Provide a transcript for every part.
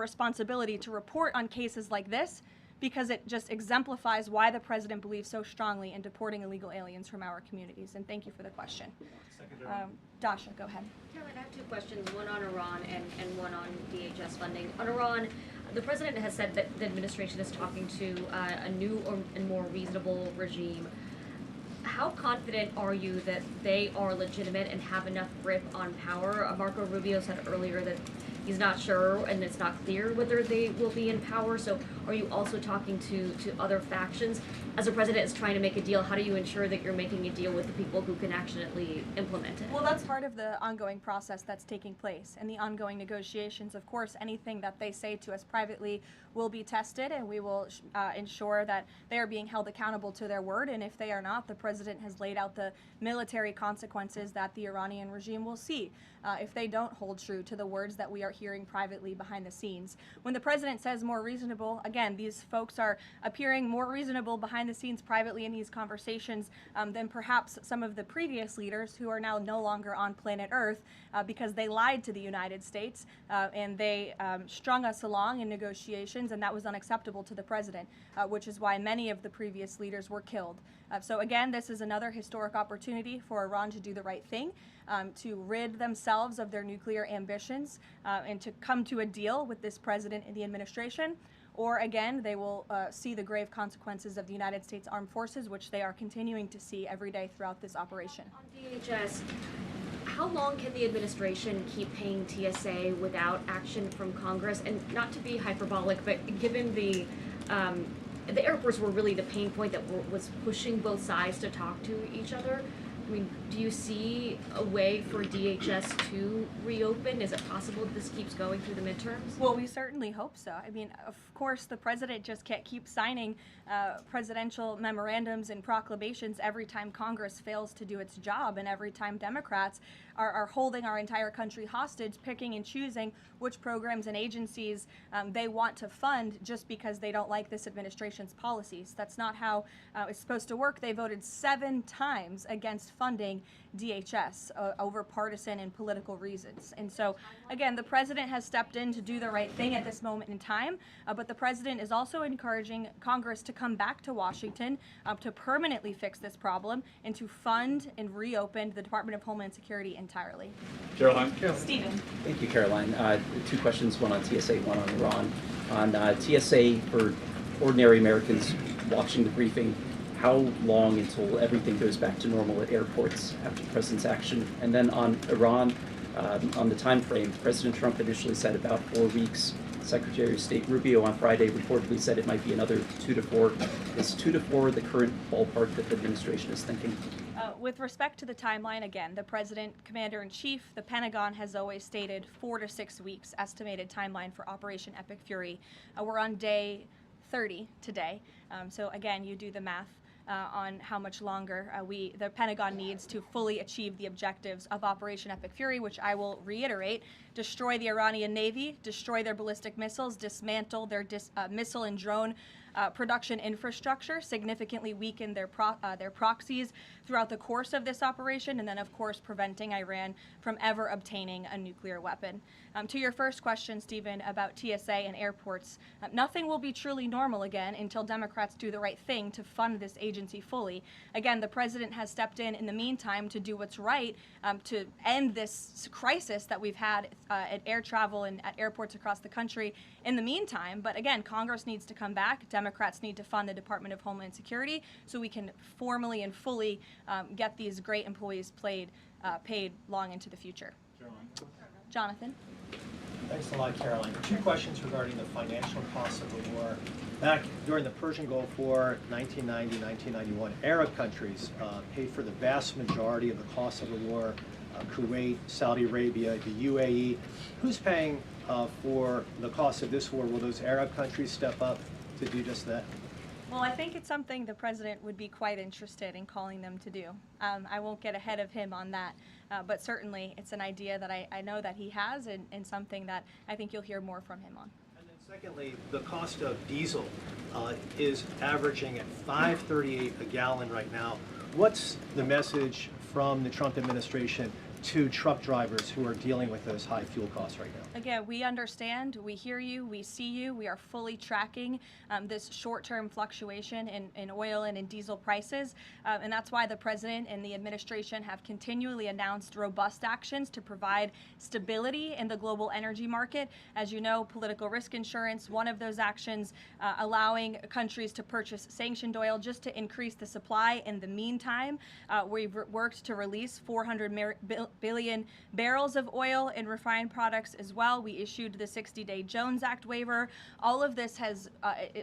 responsibility to report on cases like this because it just exemplifies why the president believes so strongly in deporting illegal aliens from our communities. And thank you for the question. Dasha, go ahead. Caroline, I have two questions, one on Iran and one on DHS funding. On Iran, the president has said that the administration is talking to a new and more reasonable regime. How confident are you that they are legitimate and have enough grip on power? Marco Rubio said earlier that he's not sure and it's not clear whether they will be in power. So are you also talking to other factions? As a president is trying to make a deal, how do you ensure that you're making a deal with the people who can actually implement it? Well, that's part of the ongoing process that's taking place. And the ongoing negotiations, of course, anything that they say to us privately will be tested, and we will ensure that they are being held accountable to their word. And if they are not, the president has laid out the military consequences that the Iranian regime will see if they don't hold true to the words that we are hearing privately behind the scenes. When the president says more reasonable, again, these folks are appearing more reasonable behind the scenes privately in these conversations than perhaps some of the previous leaders who are now no longer on planet Earth because they lied to the United States and they strung us along in negotiations, and that was unacceptable to the president, which is why many of the previous leaders were killed. So again, this is another historic opportunity for Iran to do the right thing, to rid themselves of their nuclear ambitions and to come to a deal with this president and the administration. Or again, they will see the grave consequences of the United States Armed Forces, which they are continuing to see every day throughout this operation. On DHS, how long can the administration keep paying TSA without action from Congress? And not to be hyperbolic, but given the airports were really the pain point that was pushing both sides to talk to each other. I mean, do you see a way for DHS to reopen? Is it possible that this keeps going through the midterms? Well, we certainly hope so. I mean, of course, the president just can't keep signing presidential memorandums and proclamations every time Congress fails to do its job and every time Democrats are holding our entire country hostage, picking and choosing which programs and agencies they want to fund just because they don't like this administration's policies. That's not how it's supposed to work. They voted 7 times against funding DHS over partisan and political reasons. And so, again, the president has stepped in to do the right thing at this moment in time, but the president is also encouraging Congress to come back to Washington to permanently fix this problem and to fund and reopen the Department of Homeland Security entirely. Caroline. Stephen. Thank you, Caroline. 2 questions, one on TSA, one on Iran. On TSA, for ordinary Americans watching the briefing, how long until everything goes back to normal at airports after the president's action? And then on Iran, on the time frame, President Trump initially said about 4 weeks. Secretary of State Rubio on Friday reportedly said it might be another 2 to 4. Is 2 to 4 the current ballpark that the administration is thinking? With respect to the timeline, again, the President, Commander-in-Chief, the Pentagon has always stated 4 to 6 weeks estimated timeline for Operation Epic Fury. We're on day 30 today, so again, you do the math on how much longer the Pentagon needs to fully achieve the objectives of Operation Epic Fury, which I will reiterate: destroy the Iranian Navy, destroy their ballistic missiles, dismantle their missile and drone production infrastructure, significantly weaken their proxies throughout the course of this operation, and then, of course, preventing Iran from ever obtaining a nuclear weapon. To your first question, Stephen, about TSA and airports, nothing will be truly normal again until Democrats do the right thing to fund this agency fully. Again, the president has stepped in the meantime to do what's right to end this crisis that we've had at air travel and at airports across the country in the meantime. But again, Congress needs to come back. Democrats need to fund the Department of Homeland Security so we can formally and fully get these great employees paid long into the future. Jonathan. Thanks a lot, Caroline. 2 questions regarding the financial costs of the war. Back during the Persian Gulf War, 1990, 1991, Arab countries paid for the vast majority of the cost of the war. Kuwait, Saudi Arabia, the UAE. Who's paying for the cost of this war? Will those Arab countries step up to do just that? Well, I think it's something the president would be quite interested in calling them to do. I won't get ahead of him on that, but certainly it's an idea that I know that he has and something that I think you'll hear more from him on. And then secondly, the cost of diesel is averaging at $5.38 a gallon right now. What's the message from the Trump administration to truck drivers who are dealing with those high fuel costs right now? Again, we understand, we hear you, we see you. We are fully tracking this short-term fluctuation in oil and in diesel prices. And that's why the president and the administration have continually announced robust actions to provide stability in the global energy market. As you know, political risk insurance, one of those actions, allowing countries to purchase sanctioned oil just to increase the supply. In the meantime, we've worked to release 400 billion barrels of oil and refined products as well. We issued the 60-day Jones Act waiver. All of this has,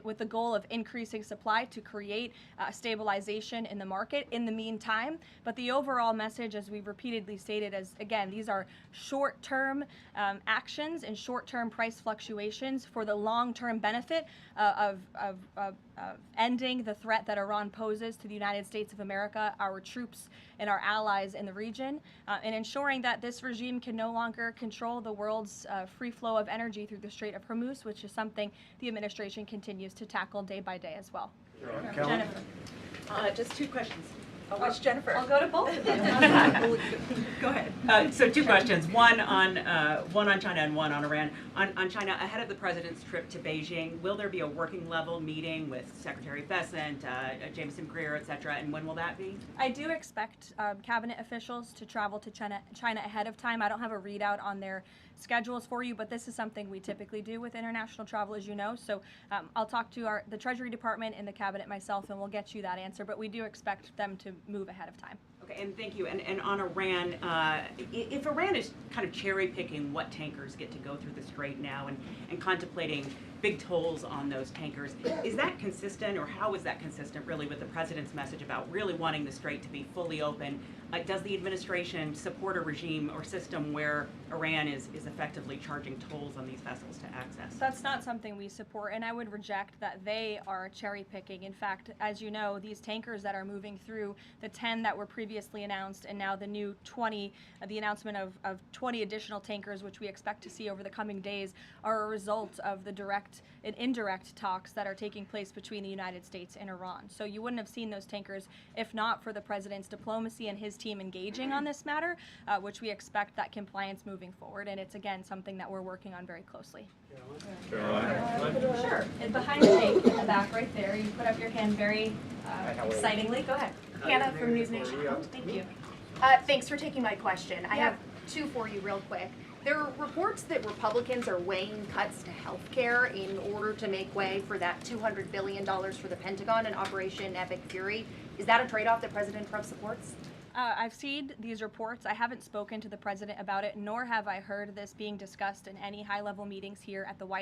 with the goal of increasing supply to create stabilization in the market in the meantime. But the overall message, as we've repeatedly stated, is again, these are short-term actions and short-term price fluctuations for the long-term benefit of ending the threat that Iran poses to the United States of America, our troops, and our allies in the region, and ensuring that this regime can no longer control the world's free flow of energy through the Strait of Hormuz, which is something the administration continues to tackle day by day as well. Caroline? Jennifer. Just two questions. Which Jennifer? I'll go to both of you. Go ahead. So two questions. One on China and one on Iran. On China, ahead of the president's trip to Beijing, will there be a working level meeting with Secretary Bessent, Jameson Greer, et cetera, and when will that be? I do expect cabinet officials to travel to China ahead of time. I don't have a readout on their schedules for you, but this is something we typically do with international travel, as you know. So I'll talk to the Treasury Department and the cabinet myself, and we'll get you that answer. But we do expect them to move ahead of time. Okay, and thank you. And on Iran, if Iran is kind of cherry picking what tankers get to go through the Strait now and contemplating big tolls on those tankers, is that consistent, or how is that consistent really with the president's message about really wanting the Strait to be fully open? Does the administration support a regime or system where Iran is effectively charging tolls on these vessels to access? That's not something we support, and I would reject that they are cherry picking. In fact, as you know, these tankers that are moving through, the 10 that were previously announced, and now the new 20, the announcement of 20 additional tankers, which we expect to see over the coming days, are a result of the direct and indirect talks that are taking place between the United States and Iran. So you wouldn't have seen those tankers if not for the president's diplomacy and his team engaging on this matter, which we expect that compliance moving forward. And it's, again, something that we're working on very closely. Sure. And behind the tank in the back right there, you put up your hand very excitingly. Go ahead. Hannah from News Nation. Thank you. Thanks for taking my question. I have two for you real quick. There are reports that Republicans are weighing cuts to health care in order to make way for that $200 billion for the Pentagon and Operation Epic Fury. Is that a trade-off that President Trump supports? I've seen these reports. I haven't spoken to the president about it, nor have I heard this being discussed in any high-level meetings here at the White